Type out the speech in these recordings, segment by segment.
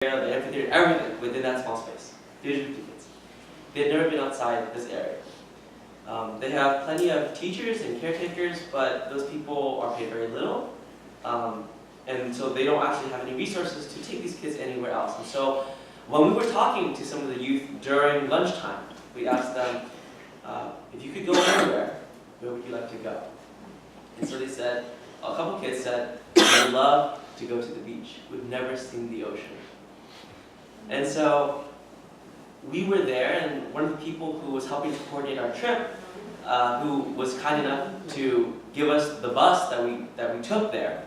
the amphitheater, everything within that small space. 350 kids. They had never been outside this area. They have plenty of teachers and caretakers, but those people are paid very little. And so they don't actually have any resources to take these kids anywhere else. And so when we were talking to some of the youth during lunchtime, we asked them, if you could go anywhere, where would you like to go? And so they said, a couple kids said, I'd love to go to the beach. We've never seen the ocean. And so we were there, and one of the people who was helping to coordinate our trip, who was kind enough to give us the bus that we took there,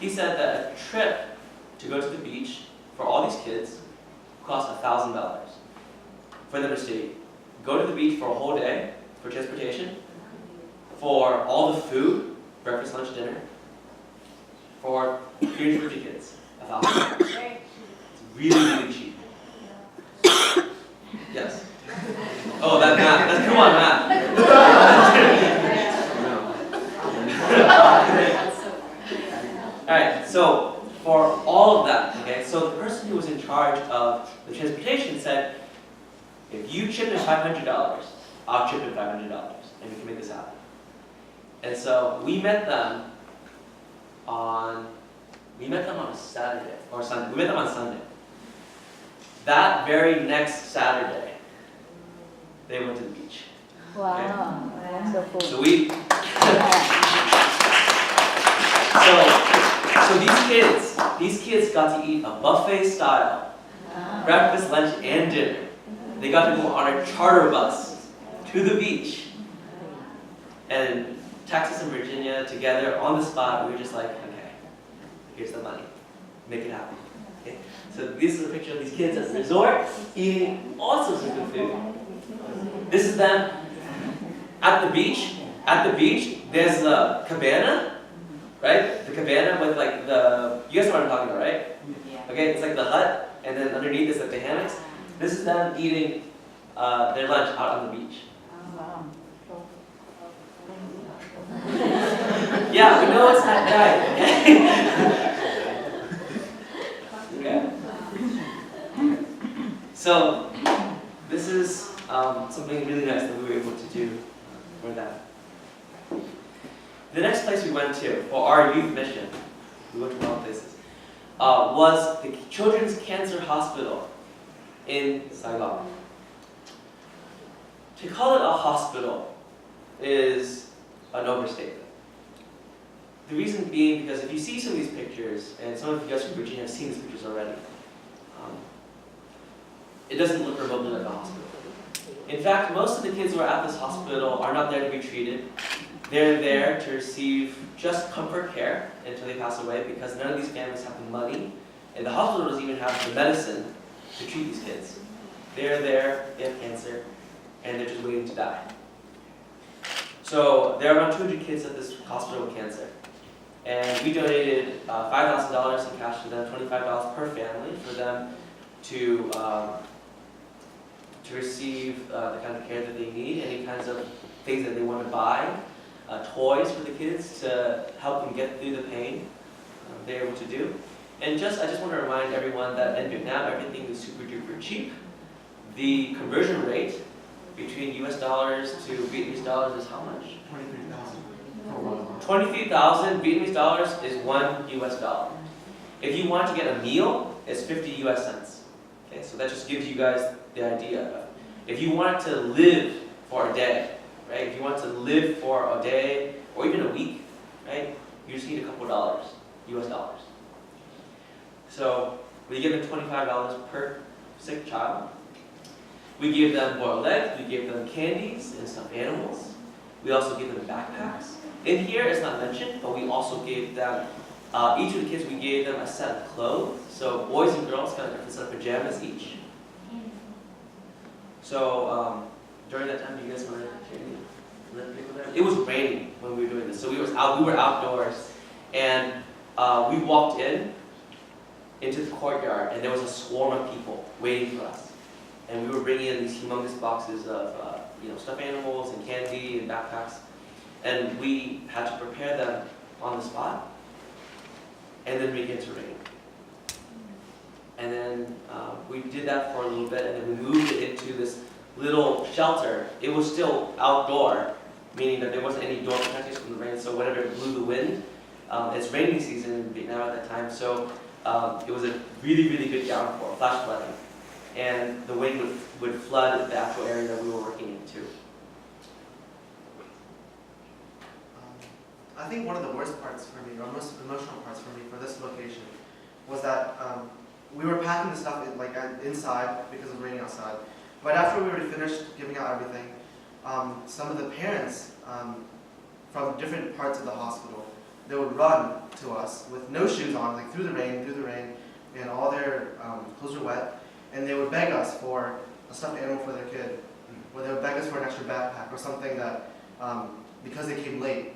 he said that a trip to go to the beach for all these kids cost $1,000 for them to stay. Go to the beach for a whole day for transportation, for all the food, breakfast, lunch, dinner, for 350 kids, $1,000. It's really, really cheap. Yes. Oh, that math. Come on, math. Alright, so for all of that, okay, so the person who was in charge of the transportation said, if you chip in $500, I'll chip in $500, and we can make this happen. And so we met them on a Saturday, or Sunday. We met them on Sunday. That very next Saturday, they went to the beach. Wow, okay. So cool. So we, so these kids got to eat a buffet style, breakfast, lunch, and dinner. They got to go on a charter bus to the beach. And Texas and Virginia together on the spot, we were just like, okay, here's the money, make it happen. Okay? So this is a picture of these kids at the resort eating all sorts of good food. This is them at the beach. At the beach, there's the cabana, right? The cabana with like the, you guys know what I'm talking about, right? Okay, it's like the hut, and then underneath is like the hammocks. This is them eating their lunch out on the beach. Yeah, we know it's not right. Okay. So this is something really nice that we were able to do for that. The next place we went to for our youth mission, we went to a lot of places, was the Children's Cancer Hospital in Saigon. To call it a hospital is an overstatement. The reason being because if you see some of these pictures, and some of you guys from Virginia have seen these pictures already, it doesn't look remotely like a hospital. In fact, most of the kids who are at this hospital are not there to be treated. They're there to receive just comfort care until they pass away, because none of these families have the money, and the hospital doesn't even have the medicine to treat these kids. They're there, they have cancer, and they're just waiting to die. So there are around 200 kids at this hospital with cancer. And we donated $5,000 in cash to them, $25 per family, for them to receive the kind of care that they need, any kinds of things that they want to buy, toys for the kids to help them get through the pain they're able to do. And I just want to remind everyone that in Vietnam, everything is super duper cheap. The conversion rate between US dollars to Vietnamese dollars is how much? 23,000 Vietnamese dollars is $1 US. If you want to get a meal, it's 50 US cents. Okay, so that just gives you guys the idea. If you want to live for a day, right? If you want to live for a day or even a week, right? You just need a couple dollars, US dollars. So we give them $25 per sick child. We give them boiled eggs, we give them candies and stuffed animals. We also give them backpacks. In here, it's not mentioned, but we also gave them, each of the kids, we gave them a set of clothes. So boys and girls got a different set of pajamas each. So during that time, do you guys want to share anything? It was raining when we were doing this, so we were outdoors, and we walked into the courtyard, and there was a swarm of people waiting for us. And we were bringing in these humongous boxes of stuffed animals and candy and backpacks. And we had to prepare them on the spot, and then begin to rain. we did that for a little bit, and then we moved it into this little shelter. It was still outdoor, meaning that there wasn't any door protection from the rain, so whenever it blew the wind, it's rainy season in Vietnam at that time, so it was a really, really good downpour, flash flooding. And the wind would flood the actual area that we were working into. I think one of the worst parts for me, or most emotional parts for me for this location, was that we were packing the stuff inside because it was raining outside. But after we were finished giving out everything, some of the parents from different parts of the hospital, they would run to us with no shoes on, like through the rain, and all their clothes were wet, and they would beg us for a stuffed animal for their kid, or they would beg us for an extra backpack or something that, because they came late.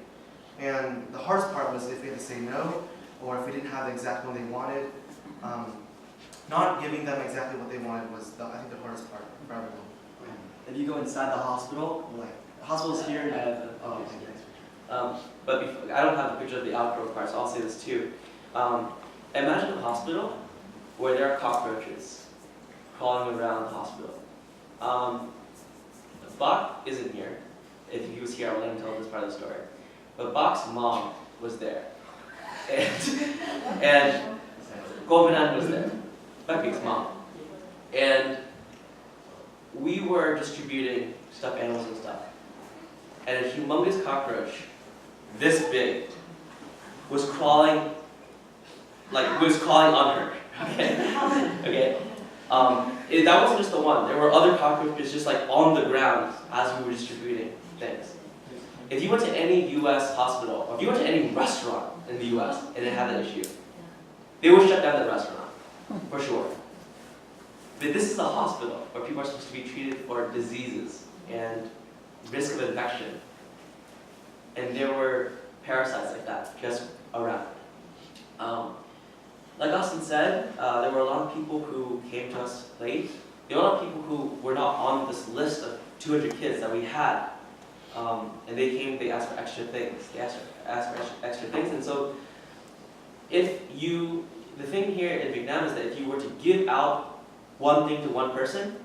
And the hardest part was if we had to say no, or if we didn't have the exact one they wanted. Not giving them exactly what they wanted was, I think, the hardest part for everyone. If you go inside the hospital, the hospital's here. But I don't have a picture of the outdoor part, so I'll say this too. Imagine a hospital where there are cockroaches crawling around the hospital. Bach isn't here. If he was here, I would let him tell this part of the story. But Bach's mom was there. And Govinan was there. Becky's mom. And we were distributing stuffed animals and stuff. And a humongous cockroach, this big, was crawling on her. Okay. That wasn't just the one. There were other cockroaches just like on the ground as we were distributing things. If you went to any U.S. hospital, or if you went to any restaurant in the U.S. and it had that issue, they would shut down the restaurant, for sure. But this is a hospital where people are supposed to be treated for diseases and risk of infection. And there were parasites like that just around. Like Austin said, there were a lot of people who came to us late. There were a lot of people who were not on this list of 200 kids that we had. And they came, they asked for extra things. They asked for extra things. And so the thing here in Vietnam is that if you were to give out one thing to one person,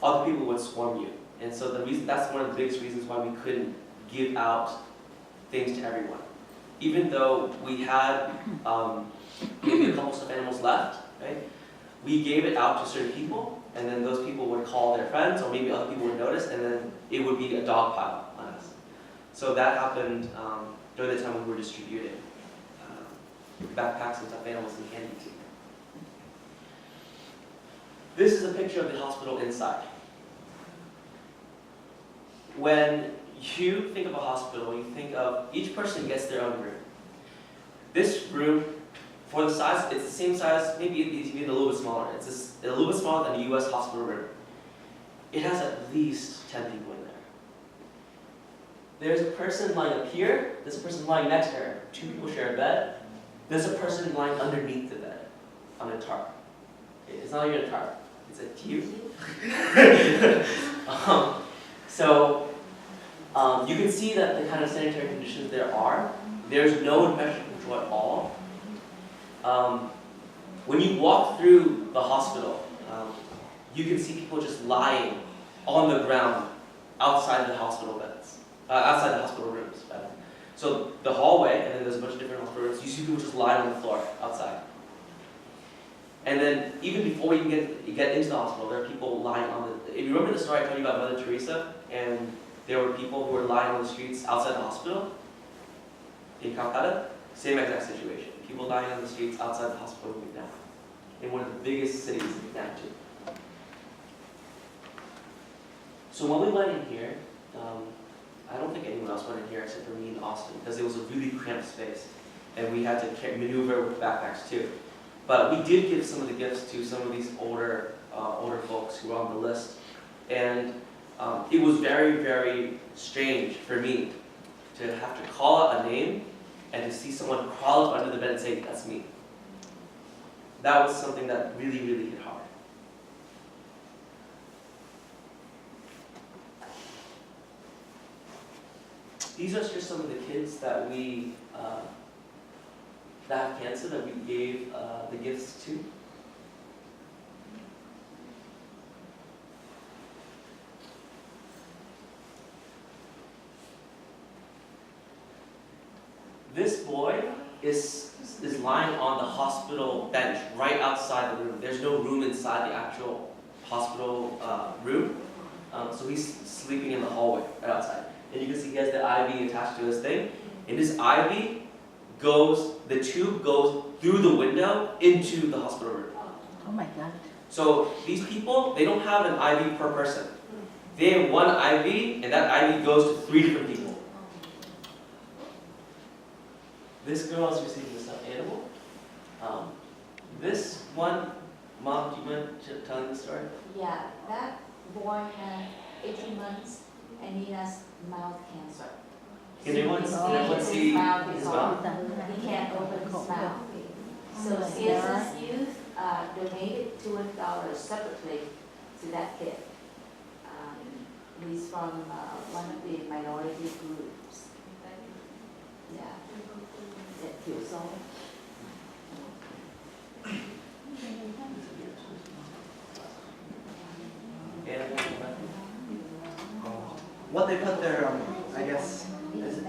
other people would swarm you. And so that's one of the biggest reasons why we couldn't give out things to everyone. Even though we had maybe a couple stuffed animals left, right? We gave it out to certain people, and then those people would call their friends, or maybe other people would notice, and then it would be a dog pile on us. So that happened during the time when we were distributing backpacks and stuffed animals and candy too. This is a picture of the hospital inside. When you think of a hospital, you think of each person gets their own room. This room, for the size, it's the same size, maybe even a little bit smaller. It's a little bit smaller than a U.S. hospital room. It has at least 10 people in there. There's a person lying up here, there's a person lying next to her. 2 people share a bed. There's a person lying underneath the bed on a tarp. It's not even a tarp, it's a tube. You can see that the kind of sanitary conditions there are. There's no infection control at all. When you walk through the hospital, you can see people just lying on the ground outside the hospital beds, outside the hospital rooms. So the hallway, and then there's a bunch of different hospital rooms, you see people just lying on the floor outside. And then even before you get into the hospital, there are people lying on the. If you remember the story I told you about Mother Teresa, and there were people who were lying on the streets outside the hospital in Calcutta, same exact situation. People lying on the streets outside the hospital in Vietnam, in one of the biggest cities in Vietnam too. So when we went in here, I don't think anyone else went in here except for me and Austin, because it was a really cramped space, and we had to maneuver with backpacks too. But we did give some of the gifts to some of these older folks who were on the list, and it was very, very strange for me to have to call out a name and to see someone crawl up under the bed and say, "That's me." That was something that really, really hit hard. These are just some of the kids that we that have cancer that we gave the gifts to. this boy is lying on the hospital bench right outside the room. There's no room inside the actual hospital room. So he's sleeping in the hallway right outside. And you can see he has the IV attached to his thing. And this IV the tube goes through the window into the hospital room. Oh my God. So these people, they don't have an IV per person. They have one IV, and that IV goes to 3 different people. This girl is receiving a stuffed animal. This one, Mom, do you mind telling the story? Yeah, that boy had 18 months and he has mouth cancer. Can anyone His see mouth his is mouth? He can't open his mouth. So CSS Youth donated $200 separately to that kid. He's from one of the minority groups. Yeah. That feels so. What they put there, I guess, is it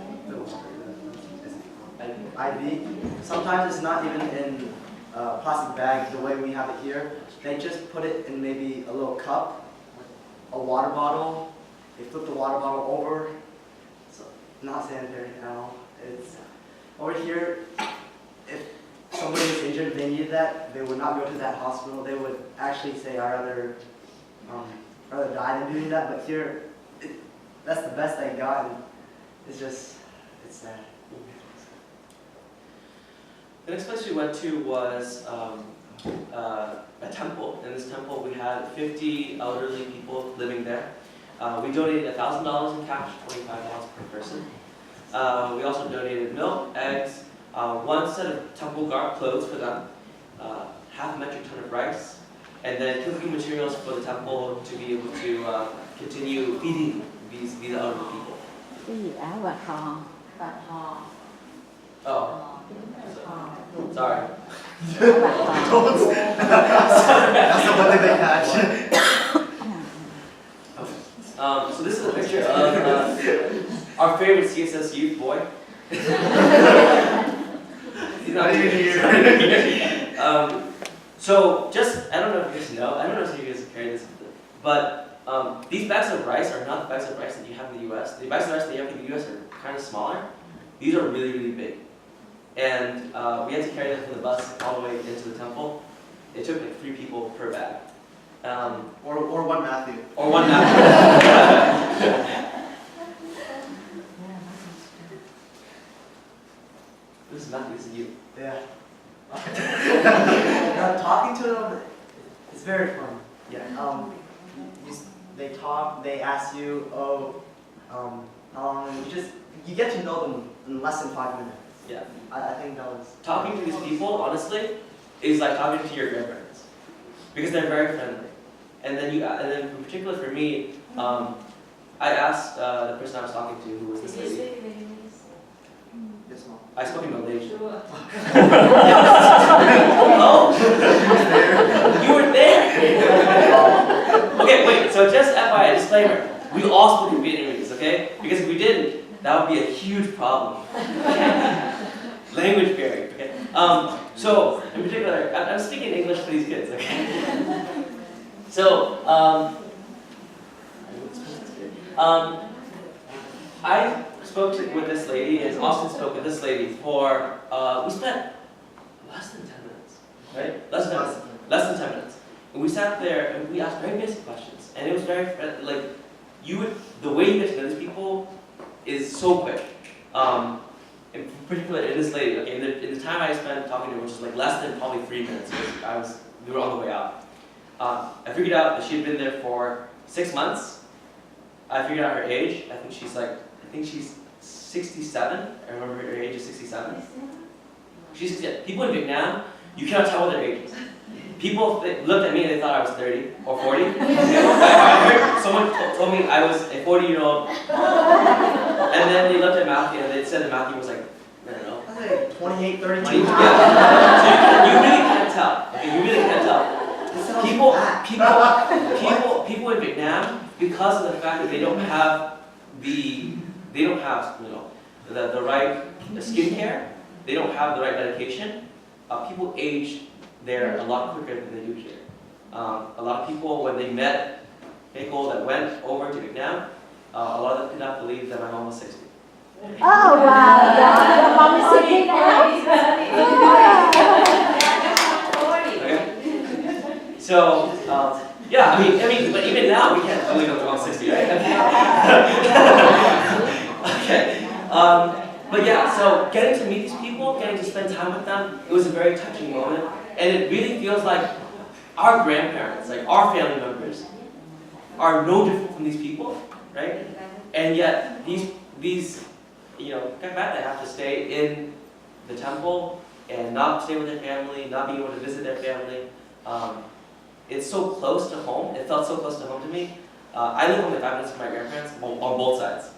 IV. Sometimes it's not even in a plastic bag the way we have it here. They just put it in maybe a little cup, a water bottle. They flip the water bottle over. So not sanitary at all. It's over here. If somebody was injured, they needed that, they would not go to that hospital. They would actually say, I'd rather die than doing that. But here, that's the best I got. And it's sad. The next place we went to was a temple. In this temple, we had 50 elderly people living there. We donated $1,000 in cash, $25 per person. We also donated milk, eggs, 1 set of temple garb clothes for them, half a metric ton of rice, and then cooking materials for the temple to be able to continue feeding these elderly people. Cái gì áo và thò. But Oh, sorry. Áo và thò. That's the one thing they catch. So this is a picture of our favorite CSS youth boy. He's not even here. So just, I don't know if you guys know, I don't know if you guys carry this, but these bags of rice are not the bags of rice that you have in the US. The bags of rice that you have in the US are kind of smaller. These are really, really big. And we had to carry them from the bus all the way into the temple. It took like 3 people per bag. Or one Matthew. Or one napkin. This is Matthew, this is you. Yeah. Talking to them, it's very fun. Yeah. They talk, they ask you, how long, you get to know them in less than 5 minutes. Yeah. I think that was... Talking to these people, honestly, is like talking to your grandparents. Because they're very friendly. And then in particular for me, I asked the person I was talking to, who was this did you lady. speak Vietnamese? Yes, Mom. I spoke in Malaysian. Sure. Oh! You were there! Okay, wait, so just FYI, disclaimer. We all spoke in Vietnamese, okay? Because if we didn't, that would be a huge problem. Language barrier, okay? So, in particular, I'm speaking English for these kids, okay? So, I spoke with this lady, and Austin spoke with this lady for, we spent less than 10 minutes, right? Less than 10 minutes. And we sat there and we asked very basic questions. And it was very, like, the way you get to know these people is so quick. In particular, in this lady, okay, in the time I spent talking to her, which was like less than probably 3 minutes, because we were on the way out. I figured out that she had been there for 6 months. I figured out her age. I think she's 67. I remember her age is 67. She's 67. People in Vietnam, you cannot tell what their age is. People looked at me and they thought I was 30 or 40. I heard someone told me I was a 40-year-old. And then they looked at Matthew and they said that Matthew was like, I don't know. I think 28, 32. 20, yeah. So you really can't tell. Okay, you really can't tell. People in Vietnam, because of the fact that they don't have the right skincare, they don't have the right medication, people age there a lot quicker than they do here. A lot of people, when they met people that went over to Vietnam, a lot of them could not believe that my mom was 60. Oh, wow. Your mom is sitting now? Okay? So, yeah, I mean, but even now we can't believe that I'm 60, right? Okay. But yeah, so getting to meet these people, getting to spend time with them, it was a very touching moment, and it really feels like our grandparents, like our family members, are no different from these people, right? And yet these get back, they have to stay in the temple and not stay with their family, not be able to visit their family. It's so close to home. It felt so close to home to me. I live only 5 minutes from my grandparents on both sides.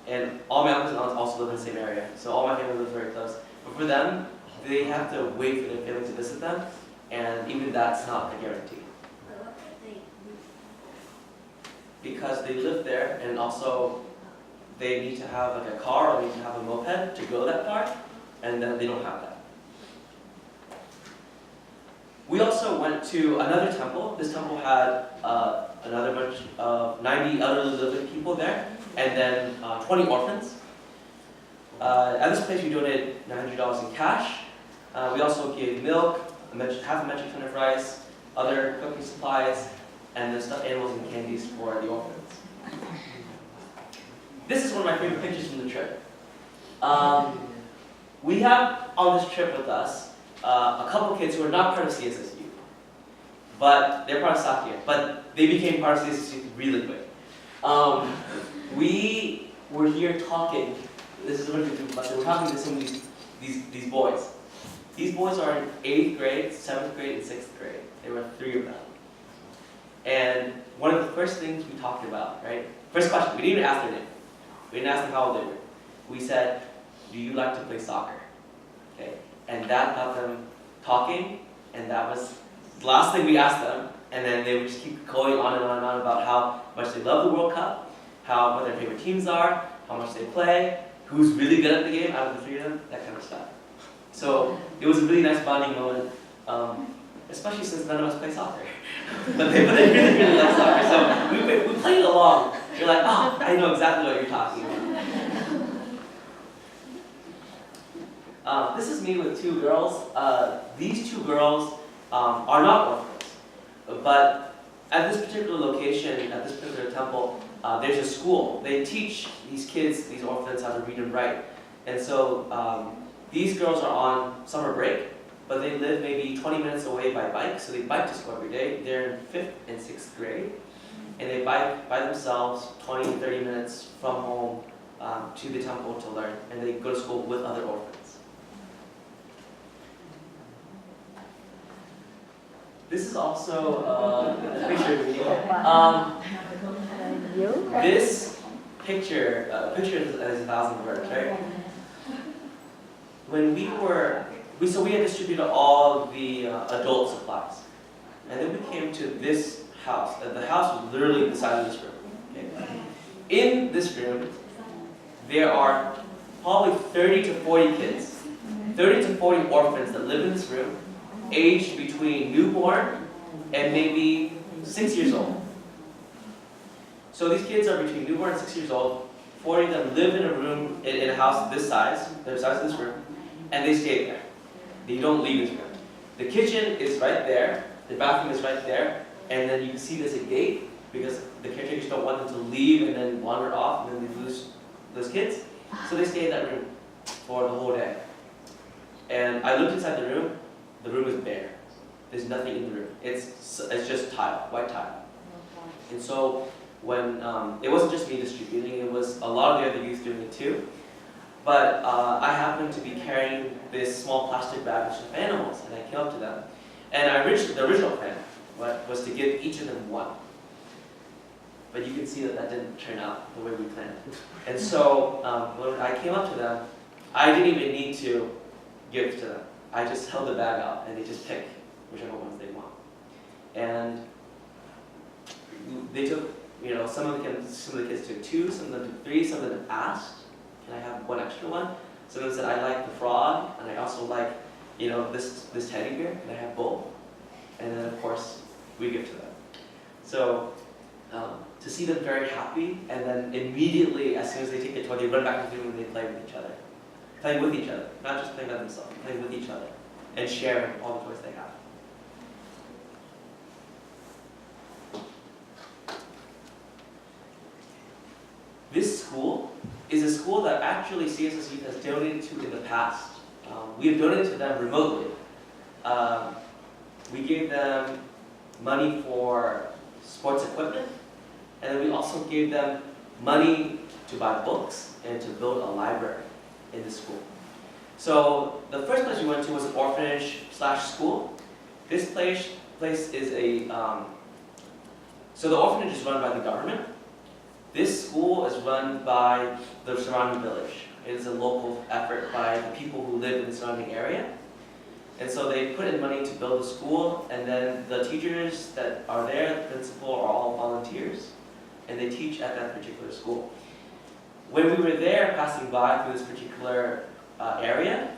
And all my uncles and aunts also live in the same area. So all my family lives very close. But for them, they have to wait for their family to visit them. And even that's not a guarantee. Because they live there, and also they need to have like a car or they need to have a moped to go that far, and then they don't have that. We also went to another temple. This temple had another bunch of 90 elderly living people there, and then 20 orphans. At this place, we donated $900 in cash. We also gave milk, half a metric ton of rice, other cooking supplies, and the stuffed animals and candies for the orphans. This is one of my favorite pictures from the trip. We have on this trip with us a couple kids who are not part of CSS Youth, but they're part of Sakya, but they became part of CSS Youth really quick. We were here talking, this is what we're talking to some of these boys. These boys are in 8th grade, 7th grade, and 6th grade. There were 3 of them. And one of the first things we talked about, right? First question, we didn't even ask their name. We didn't ask them how old they were. We said, do you like to play soccer? Okay, and that got them talking, and that was the last thing we asked them, and then they would just keep going on and on and on about how much they love the World Cup, what their favorite teams are, how much they play, who's really good at the game out of the 3 of them, that kind of stuff. So it was a really nice bonding moment, especially since none of us play soccer. but they really, really like soccer, so we played along. You're like, oh, I know exactly what you're talking about. This is me with 2 girls. These 2 girls are not orphans, but at this particular location, at this particular temple, there's a school. They teach these kids, these orphans, how to read and write. And so these girls are on summer break, but they live maybe 20 minutes away by bike, so they bike to school every day. They're in 5th and 6th grade, and they bike by themselves 20 to 30 minutes from home to the temple to learn, and they go to school with other orphans. This is also a picture of me. This picture is 1,000 words, right? When we had distributed all the adult supplies, and then we came to this house. The house was literally the size of this room. Okay? In this room, there are probably 30 to 40 kids, 30 to 40 orphans that live in this room, aged between newborn and maybe 6 years old. So these kids are between newborn and 6 years old. 40 of them live in a room, in a house this size, the size of this room, and they stay there. They don't leave this room. The kitchen is right there, the bathroom is right there, and then you can see there's a gate because the caretakers don't want them to leave and then wander off and then they lose those kids. So they stay in that room for the whole day. And I looked inside the room is bare. There's nothing in the room. It's just tile, white tile. And so when, it wasn't just me distributing, it was a lot of the other youth doing it too. But I happened to be carrying this small plastic bag with stuffed animals, and I came up to them. And the original plan was to give each of them one. But you can see that didn't turn out the way we planned. And so when I came up to them, I didn't even need to give to them. I just held the bag out, and they just pick whichever ones they want. And they took, some of the kids took 2, some of them took 3, some of them asked can I have one extra one? Someone said, I like the frog, and I also like, this teddy bear, can I have both? And then of course, we give to them. So, to see them very happy, and then immediately, as soon as they take the toy, they run back to the room and they play with each other. Playing with each other, not just playing by themselves, playing with each other, and sharing all the toys they have. This school is a school that actually CSS Youth has donated to in the past. We have donated to them remotely. We gave them money for sports equipment, and then we also gave them money to buy books and to build a library in the school. So the first place we went to was an orphanage/school. This place is a, so the orphanage is run by the government. This school is run by the surrounding village. It is a local effort by the people who live in the surrounding area. And so they put in money to build a school, and then the teachers that are there, the principal, are all volunteers, and they teach at that particular school. When we were there, passing by through this particular area,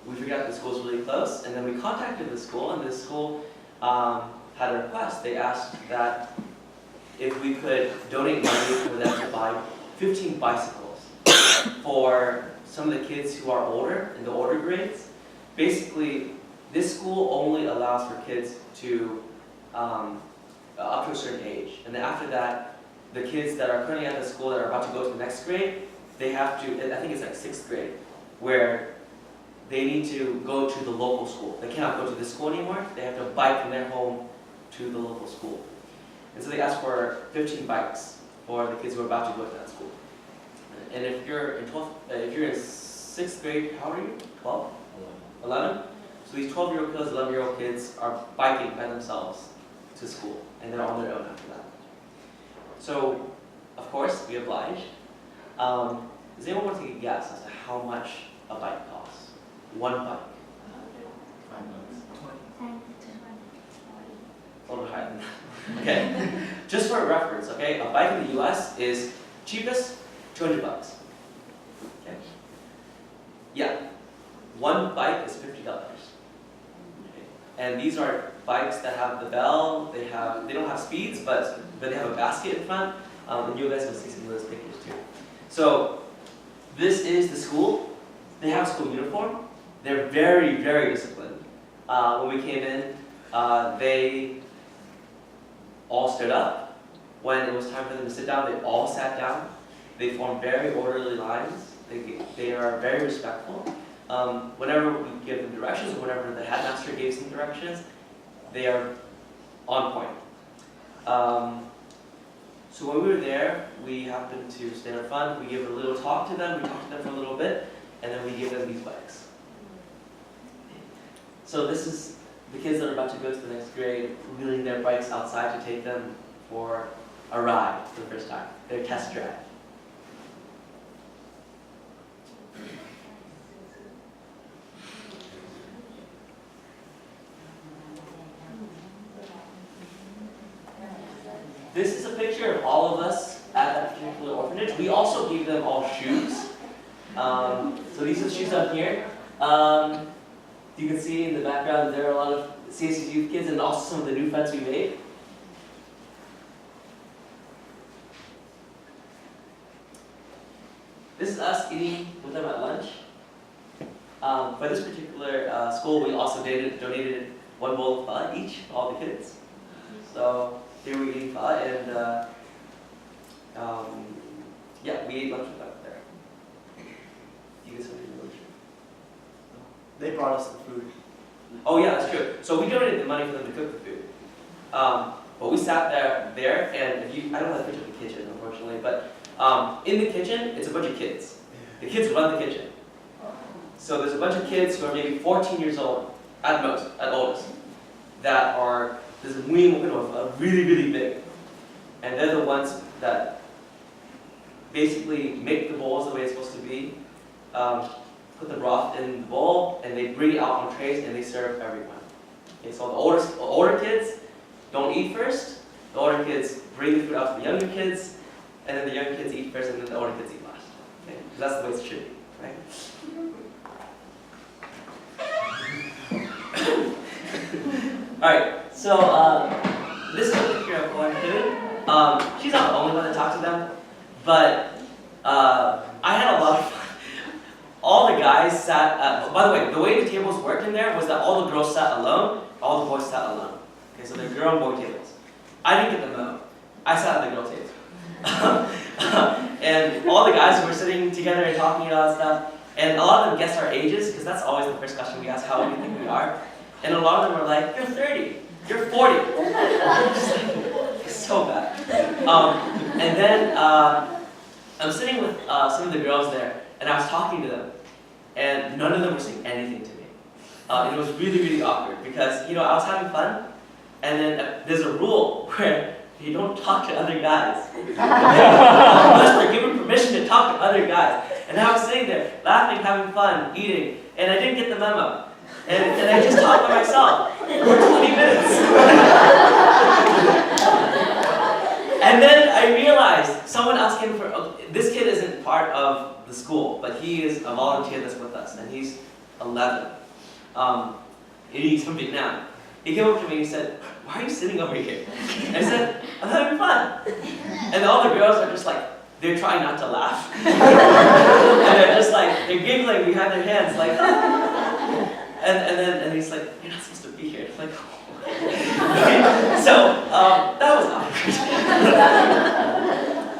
we figured out the school was really close, and then we contacted the school, and the school had a request. They asked that if we could donate money for them to buy 15 bicycles for some of the kids who are older, in the older grades. Basically, this school only allows for kids to up to a certain age, and then after that, the kids that are currently at the school that are about to go to the next grade, they have to, I think it's like 6th grade, where they need to go to the local school. They cannot go to this school anymore. They have to bike from their home to the local school. And so they asked for 15 bikes for the kids who are about to go to that school. And if you're in 6th grade, how old are you? 12? 11? So these 12-year-old kids, 11-year-old kids are biking by themselves to school, and they're on their own after that. So, of course, we obliged. Does anyone want to take a guess as to how much a bike costs? One bike. A little higher than that. Okay. Just for reference, okay, a bike in the US is cheapest $200. Okay. Yeah. One bike is $50. Okay. And these are bikes that have the bell, they don't have speeds, but they have a basket in front. And you guys will see some of those pictures too. So this is the school. They have a school uniform. They're very, very disciplined. When we came in, they all stood up. When it was time for them to sit down, they all sat down. They formed very orderly lines. They are very respectful. Whenever we give them directions, or whenever the headmaster gave some directions, they are on point. So when we were there, we happened to stand in front. We gave a little talk to them. We talked to them for a little bit, and then we gave them these bikes. So this is the kids that are about to go to the next grade, wheeling their bikes outside to take them for a ride for the first time, their test drive. This is a picture of all of us at that particular orphanage. We also gave them all shoes. So these are the shoes down here. You can see in the background there are a lot of CSS Youth kids and also some of the new friends we made. This is us eating with them at lunch. For this particular school, we also donated one bowl of pho each for all the kids. So here we eat pho, and yeah, we ate lunch with them there. You guys want to do lunch? They brought us the food. Oh yeah, that's true. So we donated the money for them to cook the food. But we sat there, and I don't have a picture of the kitchen, unfortunately, but in the kitchen, it's a bunch of kids. The kids run the kitchen. So there's a bunch of kids who are maybe 14 years old, at most, at oldest, that are, there's a really, really big. And they're the ones that basically make the bowls the way it's supposed to be, put the broth in the bowl, and they bring it out on trays, and they serve everyone. Okay, so the older kids don't eat first. The older kids bring the food out to the younger kids, and then the younger kids eat first, and then the older kids eat last. Okay? That's the way it should be, right? Alright, so this is a picture of one kid. She's not the only one that talked to them, but I had a lot of fun. All the guys sat, by the way the tables worked in there was that all the girls sat alone, all the boys sat alone. Okay, so they're girl and boy tables. I didn't get the memo. I sat at the girl table. And all the guys were sitting together and talking and all that stuff, and a lot of them guessed our ages, because that's always the first question we ask, how old do you think we are? And a lot of them were like, you're 30, you're 40. Just like, it's so bad. And then I'm sitting with some of the girls there, and I was talking to them, and none of them were saying anything to me. It was really, really awkward, because, I was having fun, and then there's a rule where you don't talk to other guys. Unless they're given permission to talk to other guys. And I was sitting there, laughing, having fun, eating, and I didn't get the memo. And I just talked by myself for 20 minutes. And then I realized someone else came for, this kid isn't part of the school, but he is a volunteer that's with us, and he's 11. He's from Vietnam. He came over to me and he said, why are you sitting over here? I said, I'm having fun. And all the girls are just like, they're trying not to laugh. And they're just like, they're giggling behind their hands, like, and he's like, you're not supposed to be here. It's like, so, that was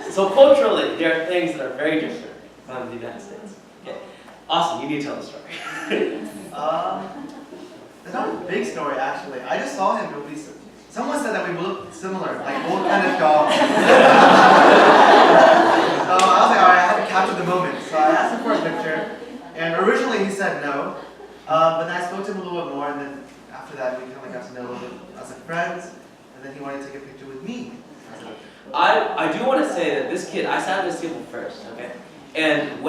awkward. So culturally, there are things that are very different from the United States. Okay. Austin, you need to tell the story. It's not a big story, actually. I just saw him. Someone said that we looked similar, like old kind of dogs. So I was like, all right, I had to capture the moment. So I asked him for a picture, and originally he said no, but then I spoke to him a little bit more, and then after that we kind of got to know a little bit as like friends, and then he wanted to take a picture with me. I do want to say that this kid, I sat at this table first, okay? And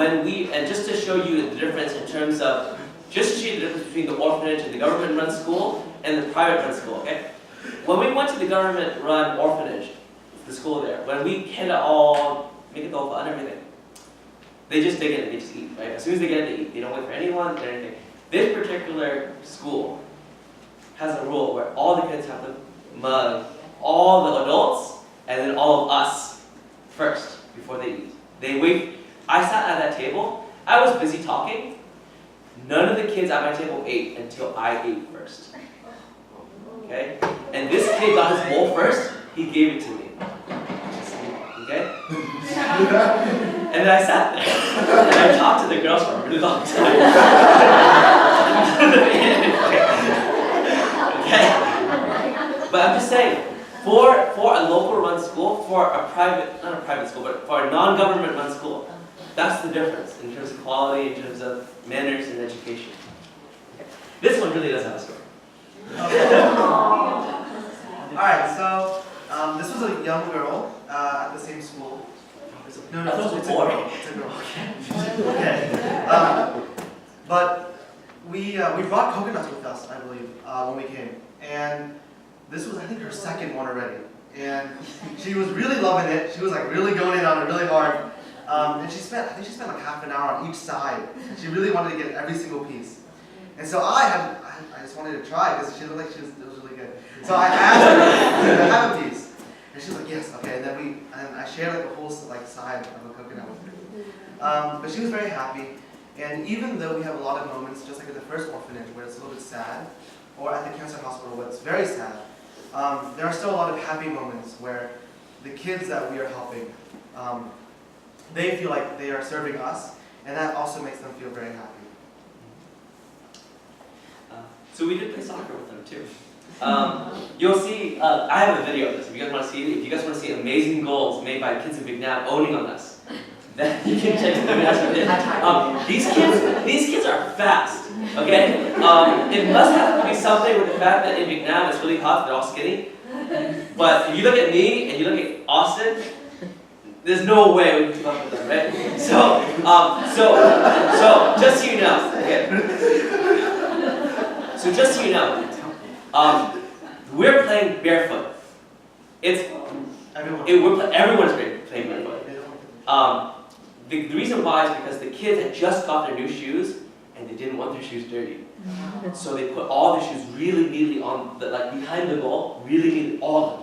just to show you the difference in terms of, just to show you the difference between the orphanage and the government-run school and the private-run school, okay? When we went to the government-run orphanage, the school there, when we had to all make it all fun and everything, they just dig in and they just eat, right? As soon as they get it, they eat. They don't wait for anyone, or anything. This particular school has a rule where all the kids have to mug all the adults and then all of us first before they eat. They wait. I sat at that table. I was busy talking. None of the kids at my table ate until I ate first. Okay? And this kid got his bowl first. He gave it to me. Okay? And then I sat there. And I talked to the girls for a really long time. Okay? But I'm just saying, for a local run school, for a private, not a private school, but for a non-government run school, that's the difference in terms of quality, in terms of manners and education. Okay. This one really does have a story. Alright, so this was a young girl at the same school. No, it's a girl. It's a girl. Okay. But we brought coconuts with us, I believe, when we came. And this was, I think, her second one already. And she was really loving it. She was like really going in on it really hard. And I think she spent like half an hour on each side. She really wanted to get every single piece. And so I just wanted to try because she looked like it was really good. So I asked her, "Can I have a piece?" And she was like, "Yes, okay." And then I shared like the whole like side of the coconut with her. But she was very happy. And even though we have a lot of moments, just like at the first orphanage where it's a little bit sad, or at the cancer hospital where it's very sad, there are still a lot of happy moments where the kids that we are helping, they feel like they are serving us, and that also makes them feel very happy. So we did play soccer with them too. You'll see, I have a video of this if you guys want to see it. If you guys want to see amazing goals made by kids in Vietnam owning on us, then you can check the video. These kids are fast, okay? It must have to be something with the fact that in Vietnam it's really hot, they're all skinny. But if you look at me and you look at Austin, there's no way we can keep up with them, right? So just so you know, okay? So just so you know, we're playing barefoot. Everyone's playing barefoot. the reason why is because the kids had just got their new shoes and they didn't want their shoes dirty. So they put all their shoes really neatly on the, like behind the goal, really neat, all of them.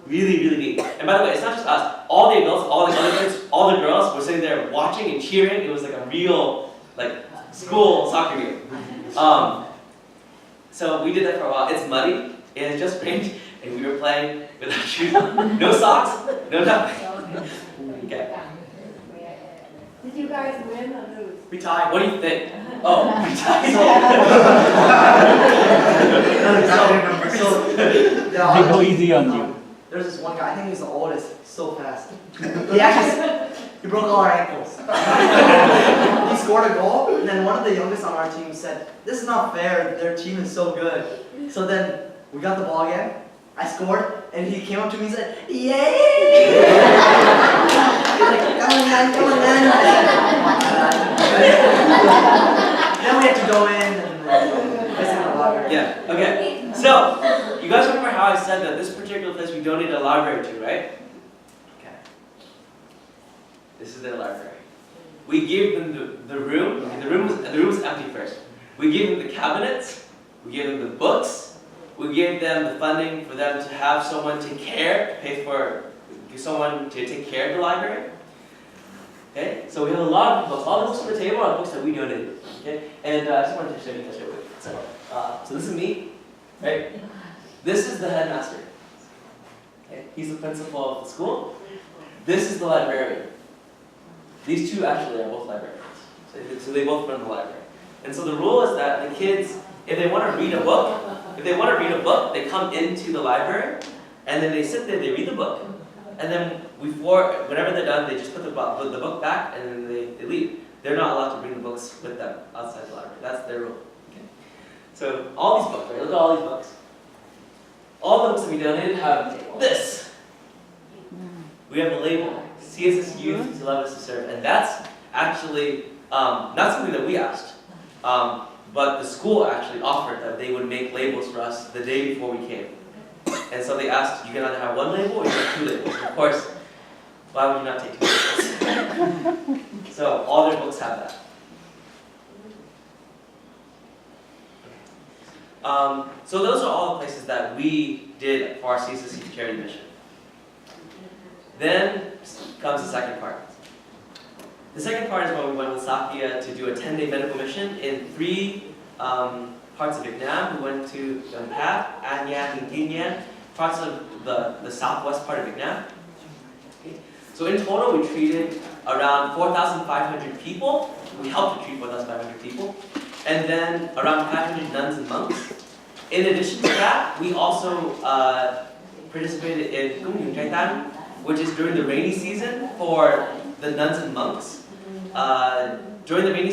Really, really neat. And by the way, it's not just us. All the adults, all the other kids, all the girls were sitting there watching and cheering. It was like a real, like, school soccer game. So we did that for a while. It's muddy. It has just rained, and we were playing with our shoes on. No socks, no nothing. Okay. Did you guys win or lose? We tied. What do you think? Oh, we tied. They go easy on you. There's this one guy, I think he's the oldest, so fast. He broke all our ankles. He scored a goal, and then one of the youngest on our team said, "This is not fair, their team is so good." So then, we got the ball again, I scored, and he came up to me and said, "Yay!" He's like, "Come on, man, come on, man." I said, then we had to go in and listen to the library. Yeah, okay. So, you guys remember how I said that this particular place we donated a library to, right? Okay. This is their library. We gave them the room. Okay, the room was empty first. We gave them the cabinets. We gave them the books. We gave them the funding for them to have someone take care, someone to take care of the library. Okay, so we have a lot of books. All the books on the table are books that we donated. Okay, and I just wanted to show you this real quick. So this is me, right? This is the headmaster. Okay, he's the principal of the school. This is the librarian. These two actually are both librarians. So they both run the library. And so the rule is that the kids, if they want to read a book, they come into the library, and then they sit there, they read the book, and then whenever they're done, they just put the book back, and then they leave. They're not allowed to bring the books with them outside the library. That's their rule. Okay. So all these books, right? Look at all these books. All the books that we donated have this. We have a label, CSS Youth to Love Us to Serve, and that's actually not something that we asked. But the school actually offered that they would make labels for us the day before we came. And so they asked, you can either have one label or you have two labels. Of course, why would you not take two labels? So all their books have that. So those are all the places that we did for our CSS charity mission. Then comes the second part. The second part is when we went with Sakia to do a 10-day medical mission in 3 parts of Vietnam. We went to Dong Pat, An Giang, and Dinh Nguyen, parts of the southwest part of Vietnam. Okay. So in total, we treated around 4,500 people. We helped to treat 4,500 people. And then around 500 nuns and monks. In addition to that, we also participated in Cung Yung Trai Tan, which is during the rainy season for the nuns and monks. During the rainy